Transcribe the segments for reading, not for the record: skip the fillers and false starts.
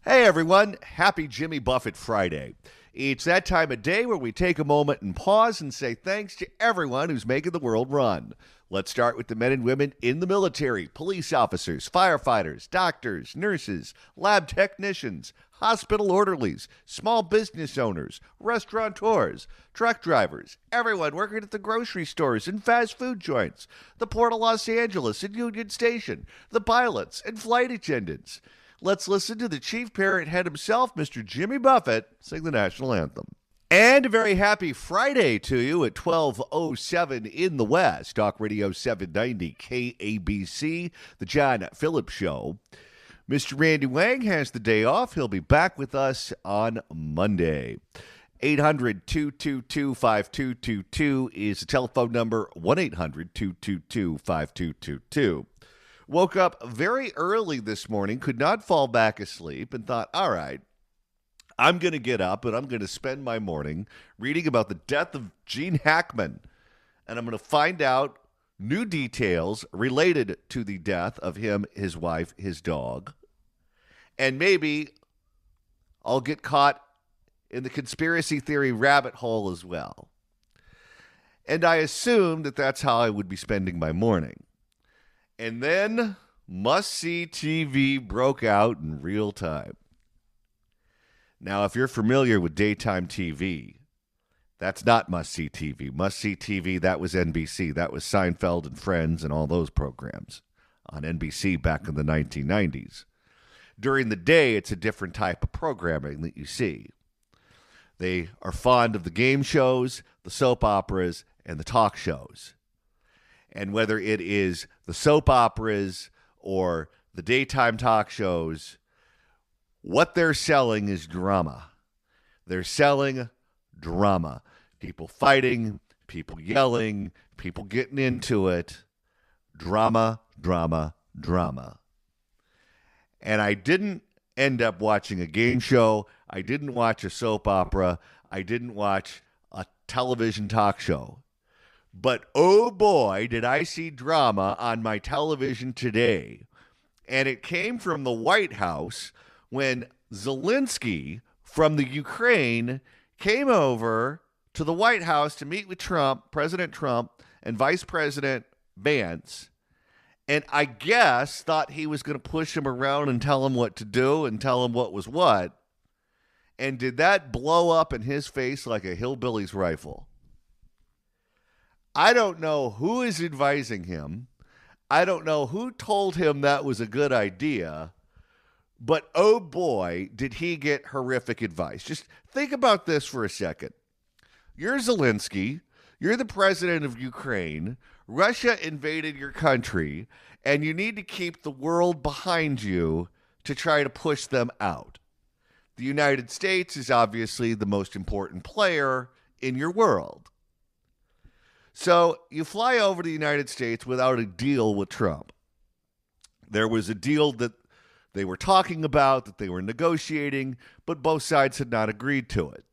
Hey everyone, happy Jimmy Buffett Friday. It's that time of day where we take a moment and pause and say thanks to everyone who's making the world run. Let's start with the men and women in the military, police officers, firefighters, doctors, nurses, lab technicians, hospital orderlies, small business owners, restaurateurs, truck drivers, everyone working at the grocery stores and fast food joints, the Port of Los Angeles and Union Station, the pilots and flight attendants. Let's listen to the chief parrot head himself, Mr. Jimmy Buffett, sing the national anthem. And a very happy Friday to you at 12:07 in the West. Talk Radio 790 KABC, the John Phillips Show. Mr. Randy Wang has the day off. He'll be back with us on Monday. 800-222-5222 is the telephone number, 1-800-222-5222. Woke up very early this morning, could not fall back asleep, and thought, all right, I'm going to get up and I'm going to spend my morning reading about the death of Gene Hackman. And I'm going to find out new details related to the death of him, his wife, his dog. And maybe I'll get caught in the conspiracy theory rabbit hole as well. And I assumed that that's how I would be spending my morning. And then must-see TV broke out in real time. Now, if you're familiar with daytime TV, that's not must-see TV. Must-see TV, that was NBC. That was Seinfeld and Friends and all those programs on NBC back in the 1990s. During the day, it's a different type of programming that you see. They are fond of the game shows, the soap operas, and the talk shows. And whether it is the soap operas or the daytime talk shows, what they're selling is drama. They're selling drama. People fighting, people yelling, people getting into it. Drama, drama, drama. And I didn't end up watching a game show. I didn't watch a soap opera. I didn't watch a television talk show. But oh boy, did I see drama on my television today. And it came from the White House when Zelensky from the Ukraine came over to the White House to meet with Trump, President Trump, and Vice President Vance. And I guess thought he was going to push him around and tell him what to do and tell him what was what. And did that blow up in his face like a hillbilly's rifle? I don't know who is advising him. I don't know who told him that was a good idea. But oh boy, did he get horrific advice. Just think about this for a second. You're Zelensky. You're the president of Ukraine. Russia invaded your country, and you need to keep the world behind you to try to push them out. The United States is obviously the most important player in your world. So you fly over to the United States without a deal with Trump. There was a deal that they were talking about, that they were negotiating, but both sides had not agreed to it.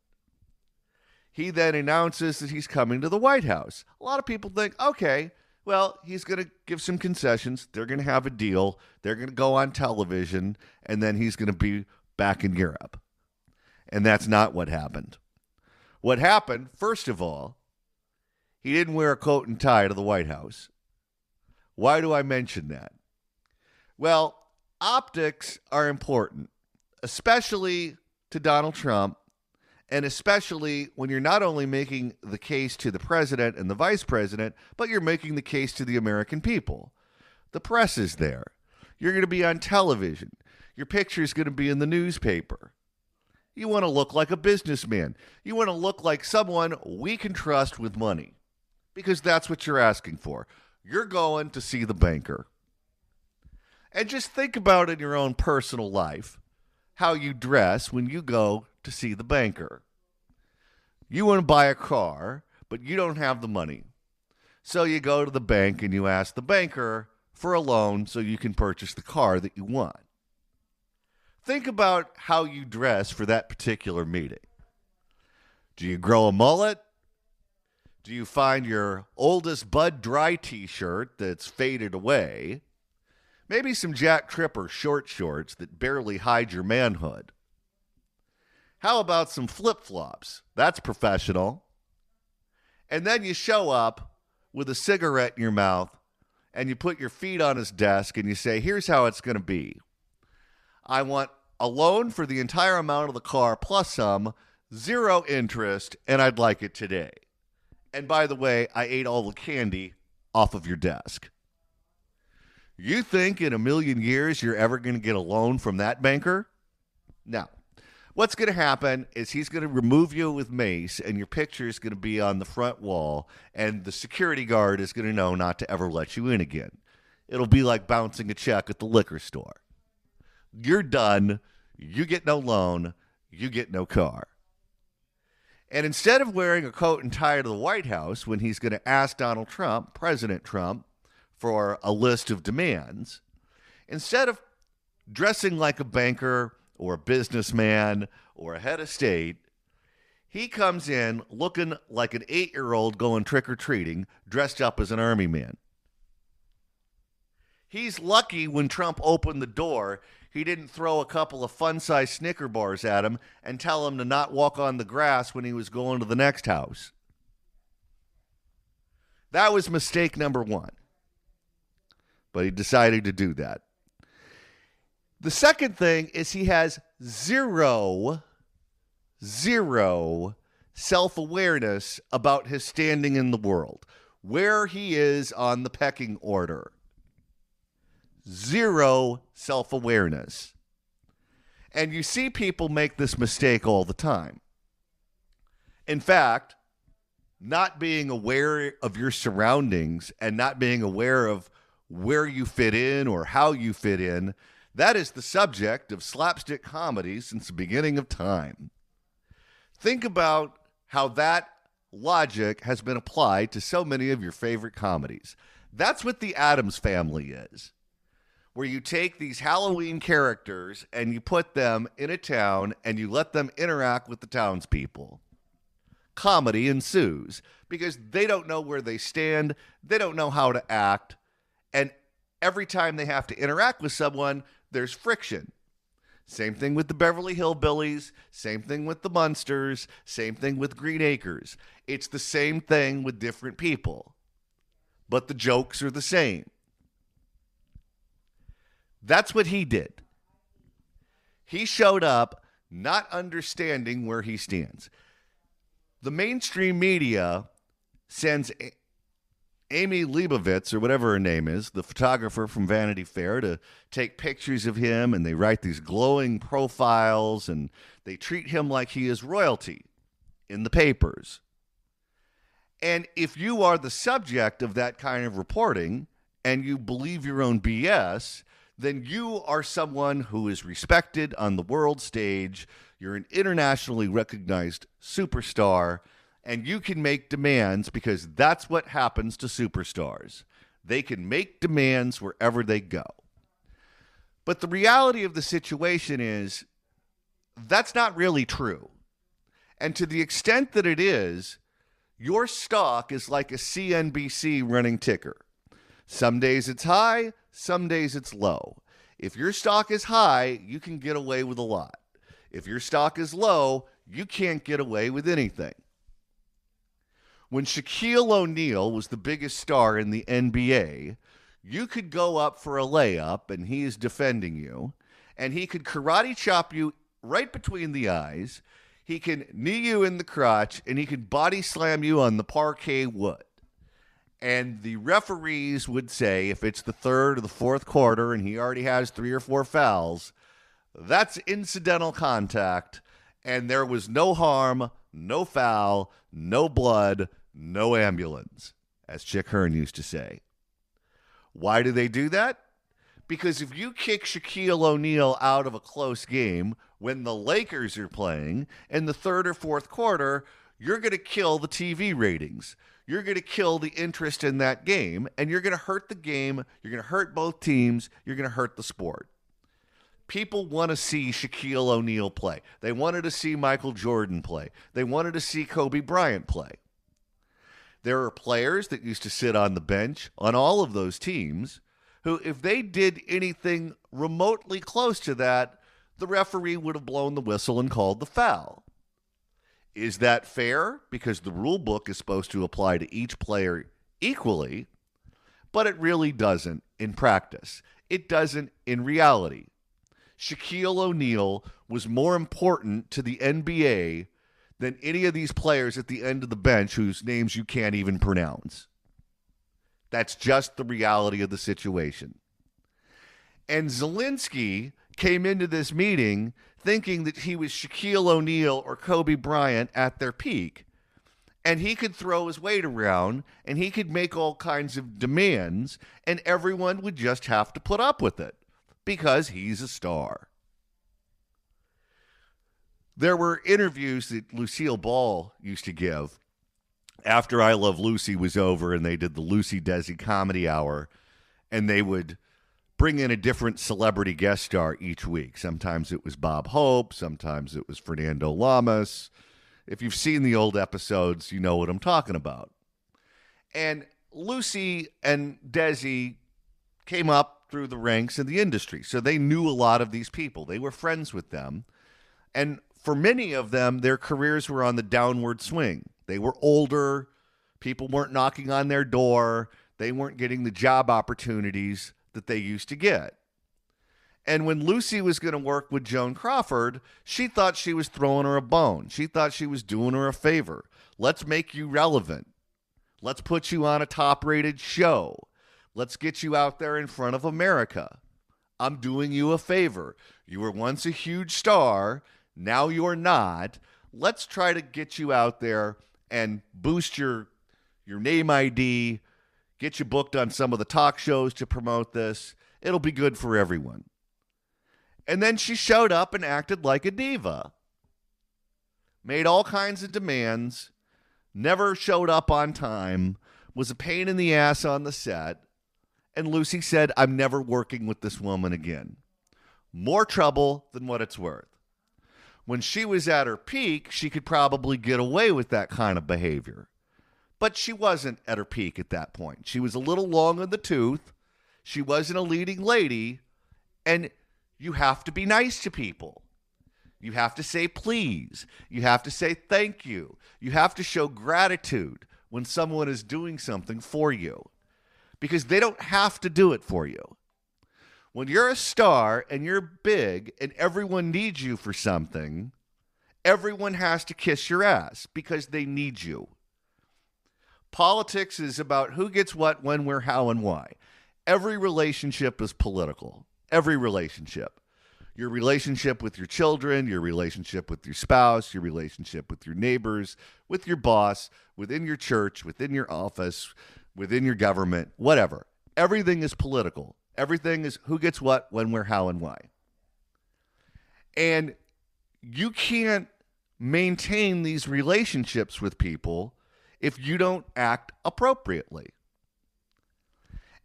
He then announces that he's coming to the White House. A lot of people think, okay, well, he's going to give some concessions. They're going to have a deal. They're going to go on television, and then he's going to be back in Europe. And that's not what happened. What happened, first of all, he didn't wear a coat and tie to the White House. Why do I mention that? Well, optics are important, especially to Donald Trump, and especially when you're not only making the case to the president and the vice president, but you're making the case to the American people. The press is there. You're going to be on television. Your picture is going to be in the newspaper. You want to look like a businessman. You want to look like someone we can trust with money, because that's what you're asking for. You're going to see the banker. And just think about in your own personal life how you dress when you go to see the banker. You want to buy a car, but you don't have the money. So you go to the bank and you ask the banker for a loan so you can purchase the car that you want. Think about how you dress for that particular meeting. Do you grow a mullet? Do you find your oldest Bud Dry t-shirt that's faded away? Maybe some Jack Tripper short shorts that barely hide your manhood. How about some flip-flops? That's professional. And then you show up with a cigarette in your mouth and you put your feet on his desk and you say, here's how it's going to be. I want a loan for the entire amount of the car plus some, 0 interest, and I'd like it today. And by the way, I ate all the candy off of your desk. You think in a million years you're ever going to get a loan from that banker? No. What's going to happen is he's going to remove you with mace, and your picture is going to be on the front wall, and the security guard is going to know not to ever let you in again. It'll be like bouncing a check at the liquor store. You're done. You get no loan. You get no car. And instead of wearing a coat and tie to the White House when he's going to ask Donald Trump, President Trump, for a list of demands, instead of dressing like a banker or a businessman or a head of state, he comes in looking like an 8-year-old going trick-or-treating, dressed up as an army man. He's lucky when Trump opened the door, he didn't throw a couple of fun-sized Snicker bars at him and tell him to not walk on the grass when he was going to the next house. That was mistake number 1. But he decided to do that. The second thing is he has zero self-awareness about his standing in the world, where he is on the pecking order. Zero self-awareness. And you see people make this mistake all the time. In fact, not being aware of your surroundings and not being aware of where you fit in or how you fit in, that is the subject of slapstick comedy since the beginning of time. Think about how that logic has been applied to so many of your favorite comedies. That's what the Addams Family is, where you take these Halloween characters and you put them in a town and you let them interact with the townspeople. Comedy ensues because they don't know where they stand, they don't know how to act, and every time they have to interact with someone, there's friction. Same thing with the Beverly Hillbillies, same thing with the Munsters, same thing with Green Acres. It's the same thing with different people, but the jokes are the same. That's what he did. He showed up not understanding where he stands. The mainstream media sends Amy Leibovitz, or whatever her name is, the photographer from Vanity Fair, to take pictures of him, and they write these glowing profiles, and they treat him like he is royalty in the papers. And if you are the subject of that kind of reporting, and you believe your own BS, then you are someone who is respected on the world stage. You're an internationally recognized superstar, and you can make demands because that's what happens to superstars. They can make demands wherever they go. But the reality of the situation is that's not really true. And to the extent that it is, your stock is like a CNBC running ticker. Some days it's high, some days it's low. If your stock is high, you can get away with a lot. If your stock is low, you can't get away with anything. When Shaquille O'Neal was the biggest star in the NBA, you could go up for a layup and he is defending you, and he could karate chop you right between the eyes, he can knee you in the crotch, and he can body slam you on the parquet wood. And the referees would say, if it's the third or the fourth quarter and he already has 3 or 4 fouls, that's incidental contact, and there was no harm, no foul, no blood, no ambulance, as Chick Hearn used to say. Why do they do that? Because if you kick Shaquille O'Neal out of a close game when the Lakers are playing in the third or fourth quarter, you're going to kill the TV ratings. You're going to kill the interest in that game, and you're going to hurt the game. You're going to hurt both teams. You're going to hurt the sport. People want to see Shaquille O'Neal play. They wanted to see Michael Jordan play. They wanted to see Kobe Bryant play. There are players that used to sit on the bench on all of those teams who, if they did anything remotely close to that, the referee would have blown the whistle and called the foul. Is that fair? Because the rule book is supposed to apply to each player equally, but it really doesn't in practice. It doesn't in reality. Shaquille O'Neal was more important to the NBA than any of these players at the end of the bench whose names you can't even pronounce. That's just the reality of the situation. And Zelensky came into this meeting thinking that he was Shaquille O'Neal or Kobe Bryant at their peak. And he could throw his weight around and he could make all kinds of demands and everyone would just have to put up with it because he's a star. There were interviews that Lucille Ball used to give after I Love Lucy was over and they did the Lucy Desi Comedy Hour, and they would bring in a different celebrity guest star each week. Sometimes it was Bob Hope, sometimes it was Fernando Lamas. If you've seen the old episodes, you know what I'm talking about. And Lucy and Desi came up through the ranks in the industry, so they knew a lot of these people. They were friends with them. And for many of them, their careers were on the downward swing. They were older. People weren't knocking on their door. They weren't getting the job opportunities that they used to get. And when Lucy was going to work with Joan Crawford, she thought she was throwing her a bone. She thought she was doing her a favor. Let's make you relevant. Let's put you on a top-rated show. Let's get you out there in front of America. I'm doing you a favor. You were once a huge star. Now you're not. Let's try to get you out there and boost your name ID, get you booked on some of the talk shows to promote this. It'll be good for everyone. And then she showed up and acted like a diva. Made all kinds of demands, never showed up on time, was a pain in the ass on the set, and Lucy said, I'm never working with this woman again. More trouble than what it's worth. When she was at her peak, she could probably get away with that kind of behavior. But she wasn't at her peak at that point. She was a little long in the tooth. She wasn't a leading lady. And you have to be nice to people. You have to say please. You have to say thank you. You have to show gratitude when someone is doing something for you. Because they don't have to do it for you. When you're a star and you're big and everyone needs you for something, everyone has to kiss your ass because they need you. Politics is about who gets what, when, where, how, and why. Every relationship is political. Every relationship. Your relationship with your children, your relationship with your spouse, your relationship with your neighbors, with your boss, within your church, within your office, within your government, whatever. Everything is political. Everything is who gets what, when, where, how, and why. And you can't maintain these relationships with people if you don't act appropriately.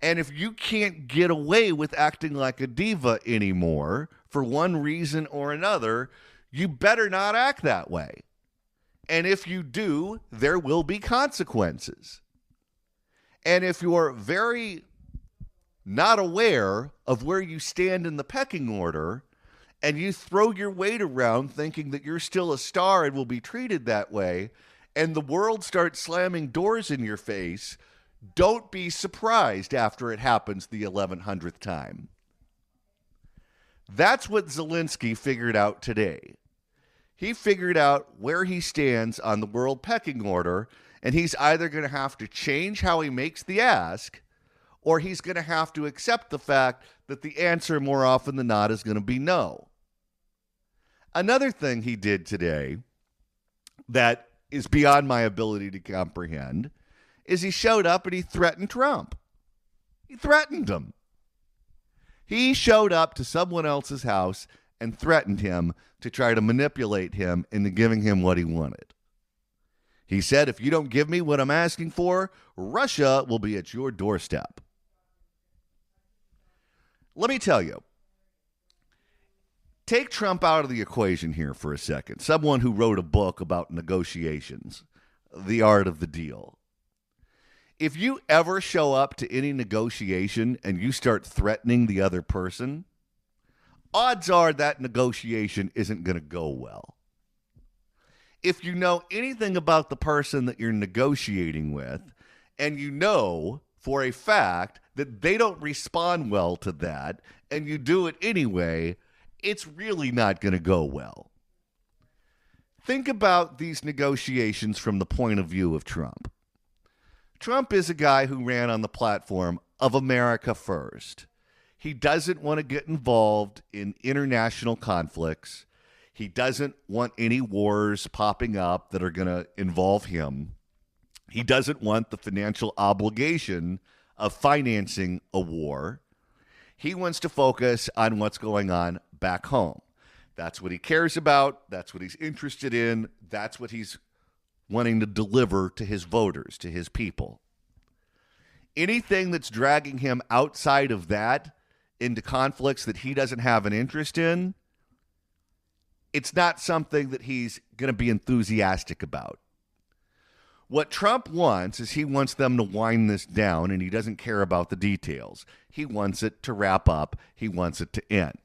And if you can't get away with acting like a diva anymore for one reason or another, you better not act that way. And if you do, there will be consequences. And if you're very not aware of where you stand in the pecking order, and you throw your weight around thinking that you're still a star and will be treated that way, and the world starts slamming doors in your face, don't be surprised after it happens the 1100th time. That's what Zelensky figured out today. He figured out where he stands on the world pecking order, and he's either going to have to change how he makes the ask, or he's going to have to accept the fact that the answer more often than not is going to be no. Another thing he did today that is beyond my ability to comprehend is he showed up and he threatened Trump. He threatened him. He showed up to someone else's house and threatened him to try to manipulate him into giving him what he wanted. He said, if you don't give me what I'm asking for, Russia will be at your doorstep. Let me tell you, take Trump out of the equation here for a second. Someone who wrote a book about negotiations, the art of the deal. If you ever show up to any negotiation and you start threatening the other person, odds are that negotiation isn't going to go well. If you know anything about the person that you're negotiating with, and you know for a fact that they don't respond well to that, and you do it anyway, it's really not going to go well. Think about these negotiations from the point of view of Trump. Trump is a guy who ran on the platform of America first. He doesn't want to get involved in international conflicts. He doesn't want any wars popping up that are going to involve him. He doesn't want the financial obligation of financing a war. He wants to focus on what's going on back home. That's what he cares about. That's what he's interested in. That's what he's wanting to deliver to his voters, to his people. Anything that's dragging him outside of that into conflicts that he doesn't have an interest in, it's not something that he's going to be enthusiastic about. What Trump wants is he wants them to wind this down, and he doesn't care about the details. He wants it to wrap up. He wants it to end.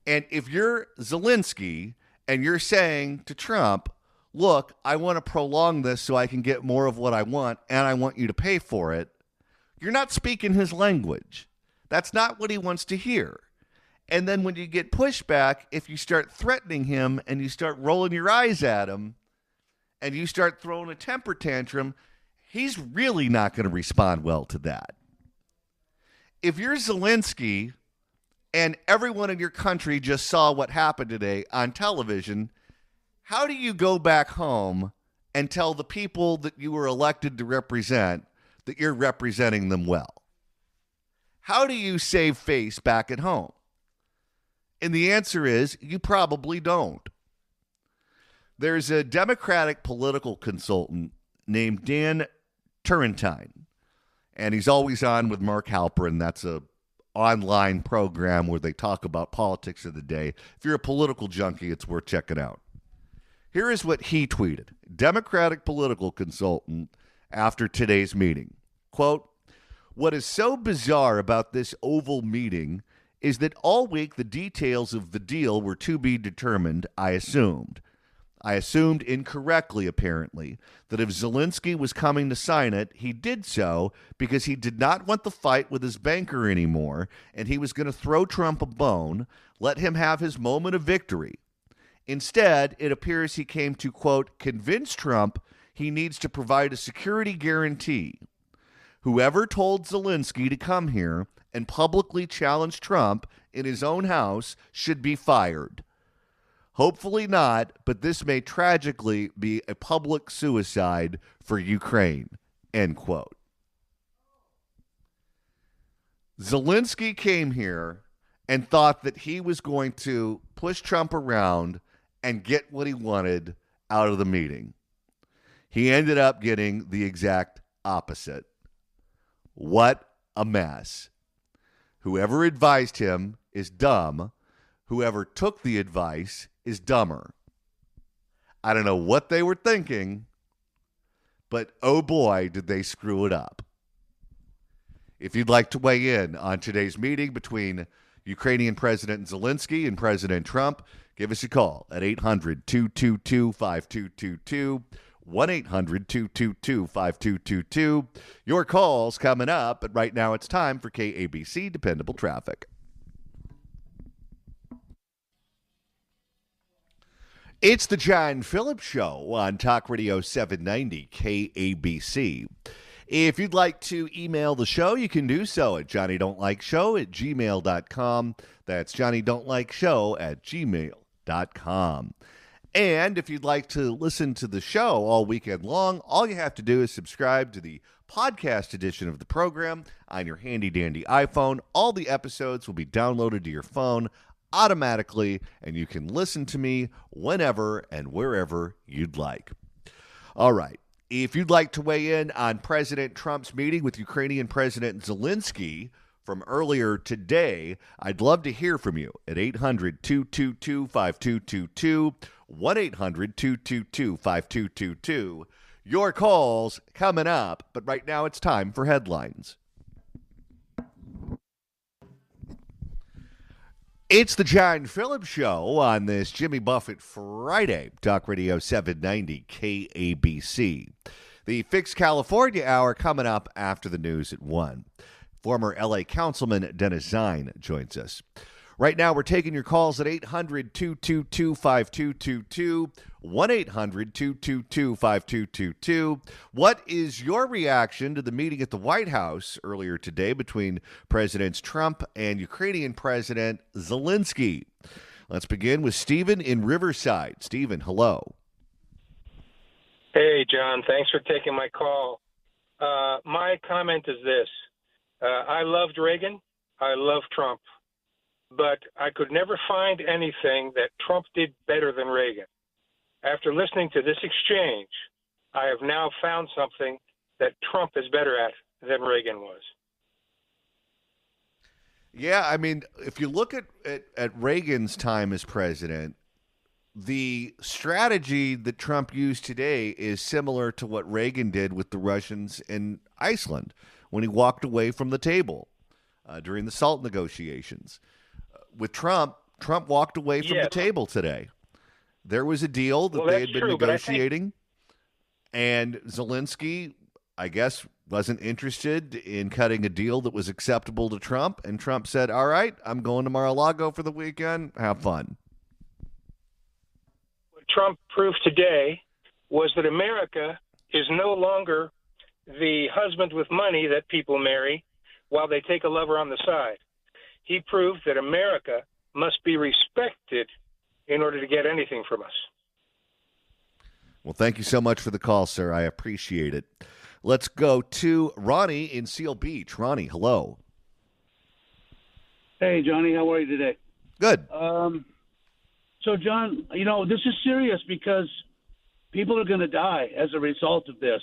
And if you're Zelensky and you're saying to Trump, look, I want to prolong this so I can get more of what I want, and I want you to pay for it, you're not speaking his language. That's not what he wants to hear. And then when you get pushback, if you start threatening him and you start rolling your eyes at him and you start throwing a temper tantrum, he's really not going to respond well to that. If you're Zelensky and everyone in your country just saw what happened today on television, how do you go back home and tell the people that you were elected to represent that you're representing them well? How do you save face back at home? And the answer is you probably don't. There's a Democratic political consultant named Dan Turrentine, and he's always on with Mark Halperin. That's a online program where they talk about politics of the day. If you're a political junkie, it's worth checking out. Here is what he tweeted, Democratic political consultant, after today's meeting. Quote, "What is so bizarre about this Oval meeting is that all week the details of the deal were to be determined, I assumed. I assumed incorrectly, apparently, that if Zelensky was coming to sign it, he did so because he did not want the fight with his banker anymore, and he was going to throw Trump a bone, let him have his moment of victory. Instead, it appears he came to, quote, convince Trump he needs to provide a security guarantee. Whoever told Zelensky to come here and publicly challenge Trump in his own house should be fired. Hopefully not, but this may tragically be a public suicide for Ukraine," end quote. Zelensky came here and thought that he was going to push Trump around and get what he wanted out of the meeting. He ended up getting the exact opposite. What a mess. Whoever advised him is dumb. Whoever took the advice is dumber. I don't know what they were thinking, but oh boy, did they screw it up. If you'd like to weigh in on today's meeting between Ukrainian President Zelensky and President Trump, give us a call at 800-222-5222, 1-800-222-5222. Your call's coming up, but right now it's time for KABC Dependable Traffic. It's the John Phillips Show on Talk Radio 790 KABC. If you'd like to email the show, you can do so at johnnydon'tlikeshow@gmail.com. That's johnnydon'tlikeshow@gmail.com. And if you'd like to listen to the show all weekend long, all you have to do is subscribe to the podcast edition of the program on your handy-dandy iPhone. All the episodes will be downloaded to your phone automatically, and you can listen to me whenever and wherever you'd like. All right. If you'd like to weigh in on President Trump's meeting with Ukrainian President Zelensky from earlier today, I'd love to hear from you at 800-222-5222, 1-800-222-5222. Your calls coming up, but right now it's time for headlines. It's the John Phillips Show on this Jimmy Buffett Friday, Talk Radio 790 KABC. The Fix California Hour coming up after the news at 1. Former L.A. Councilman Dennis Zine joins us. Right now, we're taking your calls at 800-222-5222, 1-800-222-5222. What is your reaction to the meeting at the White House earlier today between Presidents Trump and Ukrainian President Zelensky? Let's begin with Stephen in Riverside. Stephen, hello. Hey, John. Thanks for taking my call. My comment is this. I loved Reagan. I love Trump. But I could never find anything that Trump did better than Reagan. After listening to this exchange, I have now found something that Trump is better at than Reagan was. Yeah, I mean, if you look at Reagan's time as president, the strategy that Trump used today is similar to what Reagan did with the Russians in Iceland when he walked away from the table during the SALT negotiations. With Trump walked away from the table today. There was a deal that they had been negotiating, and Zelensky, I guess, wasn't interested in cutting a deal that was acceptable to Trump, and Trump said, all right, I'm going to Mar-a-Lago for the weekend. Have fun. What Trump proved today was that America is no longer the husband with money that people marry while they take a lover on the side. He proved that America must be respected in order to get anything from us. Well, thank you so much for the call, sir. I appreciate it. Let's go to Ronnie in Seal Beach. Ronnie, hello. Hey, Johnny. How are you today? Good. So, John, this is serious because people are going to die as a result of this,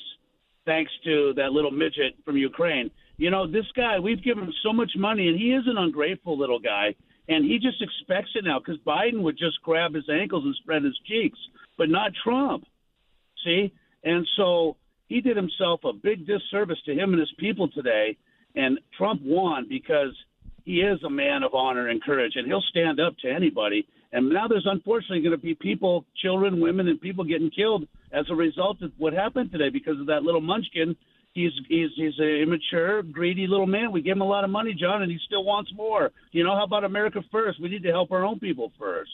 thanks to that little midget from Ukraine. This guy, we've given him so much money, and he is an ungrateful little guy, and he just expects it now because Biden would just grab his ankles and spread his cheeks, but not Trump, see? And so he did himself a big disservice to him and his people today, and Trump won because he is a man of honor and courage, and he'll stand up to anybody. And now there's unfortunately going to be people, children, women, and people getting killed as a result of what happened today because of that little munchkin. He's an immature, greedy little man. We give him a lot of money, John, and he still wants more. How about America first? We need to help our own people first.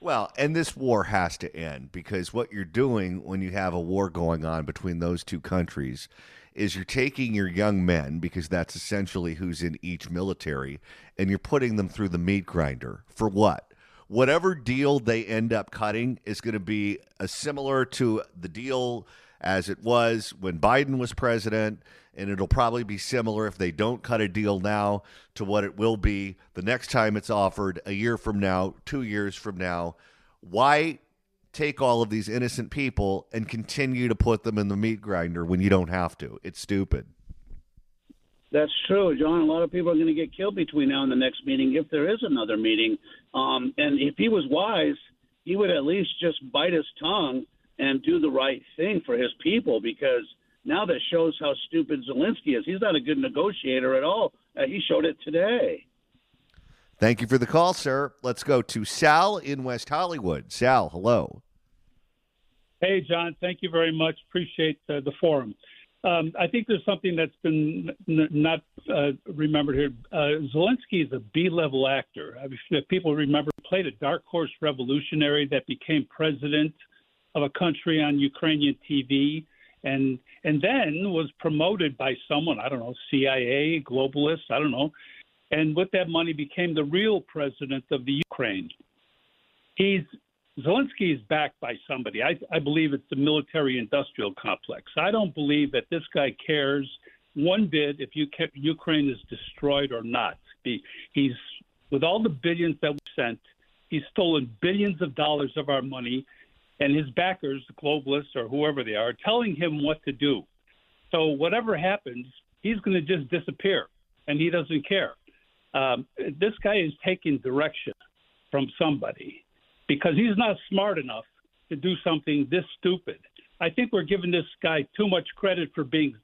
Well, and this war has to end because what you're doing when you have a war going on between those two countries is you're taking your young men, because that's essentially who's in each military, and you're putting them through the meat grinder. For what? Whatever deal they end up cutting is going to be similar to the deal as it was when Biden was president, and it'll probably be similar if they don't cut a deal now to what it will be the next time it's offered a year from now, 2 years from now. Why take all of these innocent people and continue to put them in the meat grinder when you don't have to? It's stupid. That's true, John. A lot of people are going to get killed between now and the next meeting if there is another meeting. And if he was wise, he would at least just bite his tongue and do the right thing for his people, because now that shows how stupid Zelensky is. He's not a good negotiator at all. He showed it today. Thank you for the call, sir. Let's go to Sal in West Hollywood. Sal, hello. Hey, John. Thank you very much. Appreciate the forum. I think there's something that's been not remembered here. Zelensky is a B-level actor. If people remember, played a dark horse revolutionary that became president of a country on Ukrainian TV, and then was promoted by someone, I don't know, CIA, globalist, I don't know, and with that money became the real president of the Ukraine. Zelensky is backed by somebody. I believe it's the military-industrial complex. I don't believe that this guy cares one bit if Ukraine is destroyed or not. He's, with all the billions that we sent, he's stolen billions of dollars of our money, and his backers, the globalists or whoever they are telling him what to do. So whatever happens, he's going to just disappear, and he doesn't care. This guy is taking direction from somebody, because he's not smart enough to do something this stupid. I think we're giving this guy too much credit for being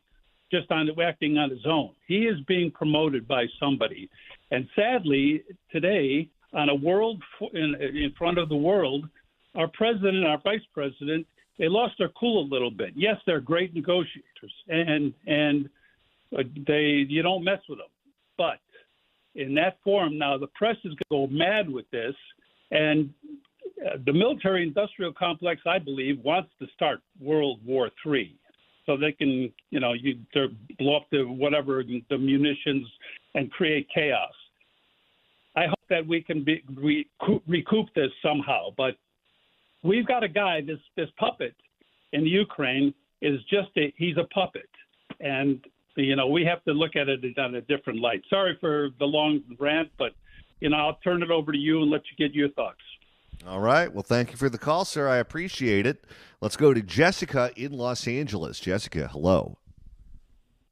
just acting on his own. He is being promoted by somebody. And sadly, today, on a world in front of the world, our president and our vice president, they lost their cool a little bit. Yes, they're great negotiators, and you don't mess with them. But in that forum now, the press is going to go mad with this, and the military-industrial complex, I believe, wants to start World War III. So they can, blow up the munitions and create chaos. I hope that we can recoup this somehow. But we've got a guy, this puppet in Ukraine is he's a puppet. And, we have to look at it on a different light. Sorry for the long rant, but, I'll turn it over to you and let you get your thoughts. All right. Well, thank you for the call, sir. I appreciate it. Let's go to Jessica in Los Angeles. Jessica, hello.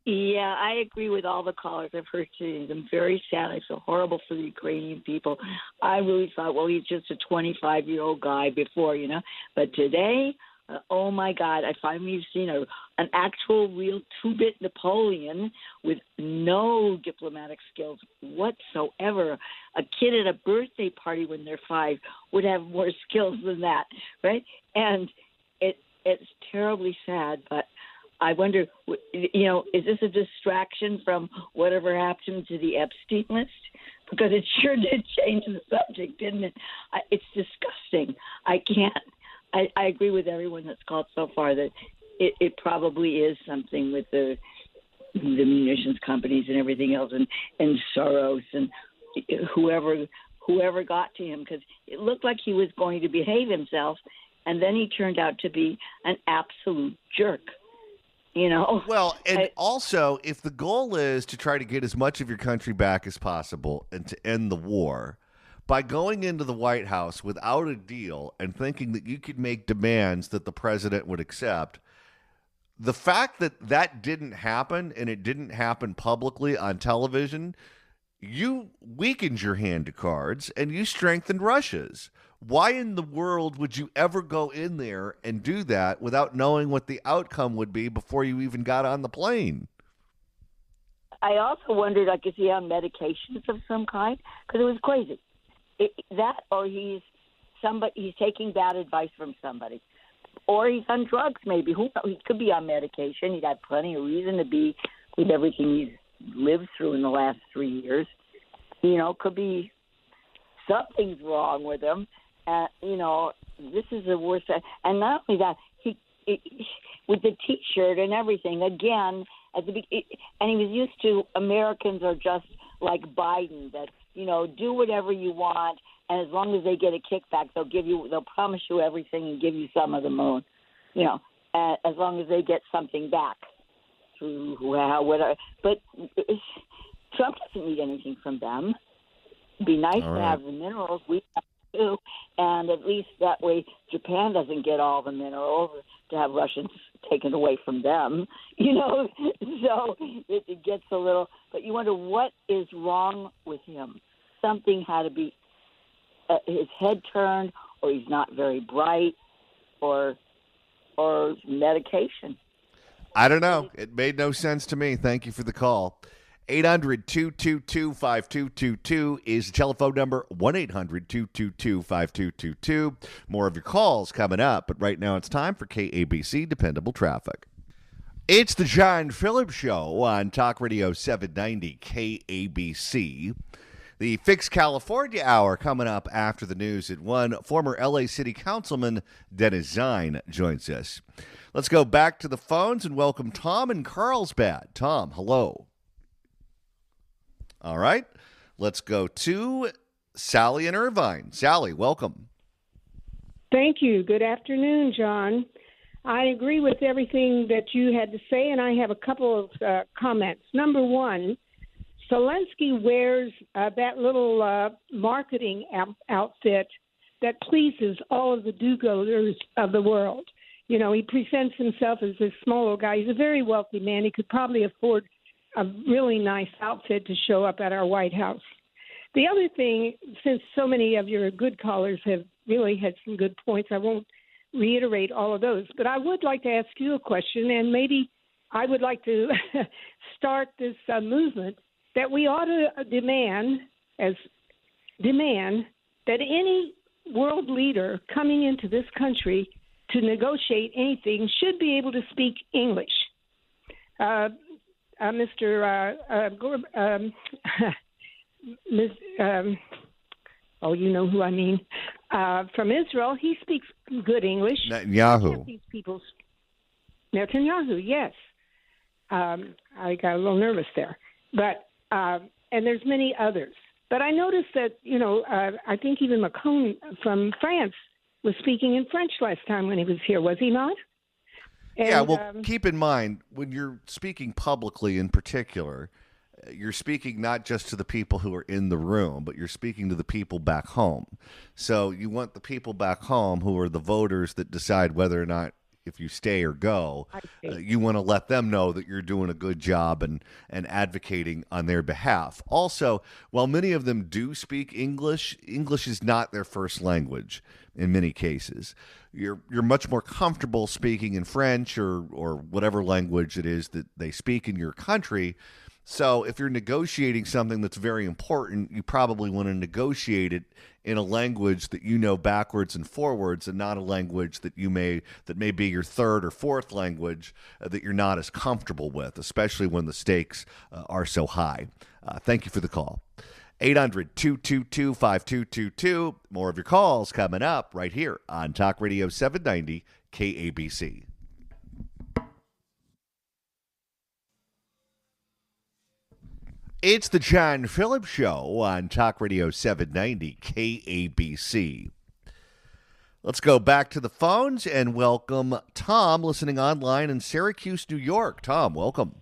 Yeah, I agree with all the callers I've heard today. I'm very sad. I feel horrible for the Ukrainian people. I really thought, well, he's just a 25-year-old guy before, But today, oh, my God, I finally seen an actual real two-bit Napoleon with no diplomatic skills whatsoever. A kid at a birthday party when they're 5 would have more skills than that, right? And it's terribly sad, but I wonder, is this a distraction from whatever happened to the Epstein list? Because it sure did change the subject, didn't it? It's disgusting. I can't. I agree with everyone that's called so far that it probably is something with the munitions companies and everything else, and Soros and whoever got to him, because it looked like he was going to behave himself, and then he turned out to be an absolute jerk. Well, and also, if the goal is to try to get as much of your country back as possible and to end the war, by going into the White House without a deal and thinking that you could make demands that the president would accept, the fact that that didn't happen and it didn't happen publicly on television, you weakened your hand of cards and you strengthened Russia's. Why in the world would you ever go in there and do that without knowing what the outcome would be before you even got on the plane? I also wondered, is he on medications of some kind? Because it was crazy. Or he's taking bad advice from somebody. Or he's on drugs, maybe. Who knows? He could be on medication. He's got plenty of reason to be with everything he's lived through in the last 3 years. Could be something's wrong with him. This is the worst. And not only that, he with the T-shirt and everything, again, and he was used to Americans are just like Biden, that, do whatever you want, and as long as they get a kickback, they'll promise you everything and give you some of the moon, as long as they get something back through whatever. But Trump doesn't need anything from them. It'd be nice to have the minerals. We have too, and at least that way Japan doesn't get all the minerals to have Russians taken away from them. So it gets a little. But you wonder what is wrong with him. Something had to be his head turned, or he's not very bright, or medication. I don't know. It made no sense to me. Thank you for the call. 800-222-5222 is the telephone number. 1-800-222-5222. More of your calls coming up, but right now it's time for KABC Dependable Traffic. It's the John Phillips Show on Talk Radio 790 KABC. The Fix California Hour coming up after the news at 1. Former L.A. City Councilman Dennis Zine joins us. Let's go back to the phones and welcome Tom in Carlsbad. Tom, hello. All right, let's go to Sally in Irvine. Sally, welcome. Thank you. Good afternoon, John. I agree with everything that you had to say, and I have a couple of comments. Number one, Zelensky wears that little marketing outfit that pleases all of the do-gooders of the world. He presents himself as this small guy. He's a very wealthy man. He could probably afford a really nice outfit to show up at our White House. The other thing, since so many of your good callers have really had some good points, I won't reiterate all of those. But I would like to ask you a question, and maybe I would like to start this movement that we ought to demand that any world leader coming into this country to negotiate anything should be able to speak English. You know who I mean. From Israel, he speaks good English. Netanyahu. Netanyahu, yes. I got a little nervous there. But and there's many others. But I noticed that, I think even Macron from France was speaking in French last time when he was here, was he not? And, keep in mind, when you're speaking publicly in particular, you're speaking not just to the people who are in the room, but you're speaking to the people back home. So you want the people back home who are the voters that decide whether or not if you stay or go, you want to let them know that you're doing a good job and advocating on their behalf. Also, while many of them do speak English, English is not their first language in many cases. You're much more comfortable speaking in French or whatever language it is that they speak in your country. So if you're negotiating something that's very important, you probably want to negotiate it in a language that you know backwards and forwards, and not a language that may be your third or fourth language that you're not as comfortable with, especially when the stakes are so high. Thank you for the call. 800-222-5222. More of your calls coming up right here on Talk Radio 790 KABC. It's the John Phillips Show on Talk Radio 790 KABC. Let's go back to the phones and welcome Tom, listening online in Syracuse, New York. Tom, welcome.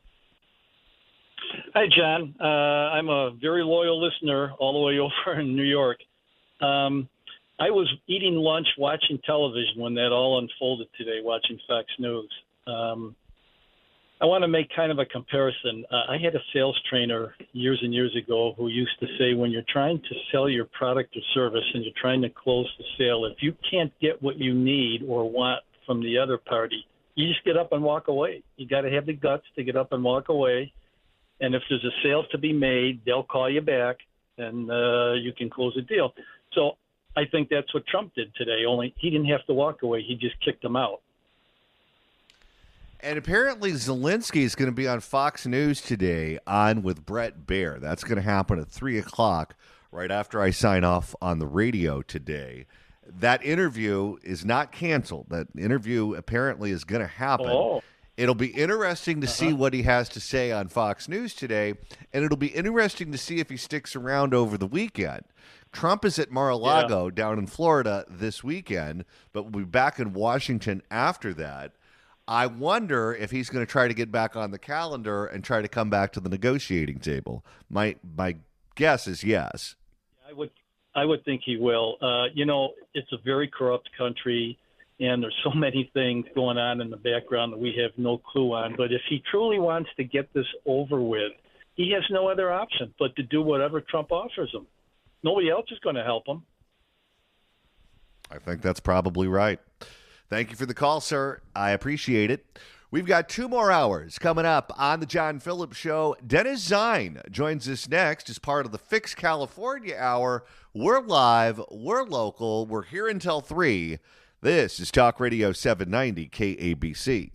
Hi, John. I'm a very loyal listener all the way over in New York. I was eating lunch, watching television when that all unfolded today, watching Fox News. I want to make kind of a comparison. I had a sales trainer years and years ago who used to say, when you're trying to sell your product or service and you're trying to close the sale, if you can't get what you need or want from the other party, you just get up and walk away. You got to have the guts to get up and walk away. And if there's a sale to be made, they'll call you back and you can close a deal. So I think that's what Trump did today, only he didn't have to walk away. He just kicked them out. And apparently Zelensky is going to be on Fox News today on with Brett Baer. That's going to happen at 3 o'clock right after I sign off on the radio today. That interview is not canceled. That interview apparently is going to happen. Oh. It'll be interesting to see what he has to say on Fox News today, and it'll be interesting to see if he sticks around over the weekend. Trump is at Mar-a-Lago down in Florida this weekend, but will be back in Washington after that. I wonder if he's going to try to get back on the calendar and try to come back to the negotiating table. My guess is yes. I would think he will. It's a very corrupt country, and there's so many things going on in the background that we have no clue on. But if he truly wants to get this over with, he has no other option but to do whatever Trump offers him. Nobody else is going to help him. I think that's probably right. Thank you for the call, sir. I appreciate it. We've got 2 more hours coming up on the John Phillips Show. Dennis Zine joins us next as part of the Fix California Hour. We're live. We're local. We're here until 3. This is Talk Radio 790 KABC.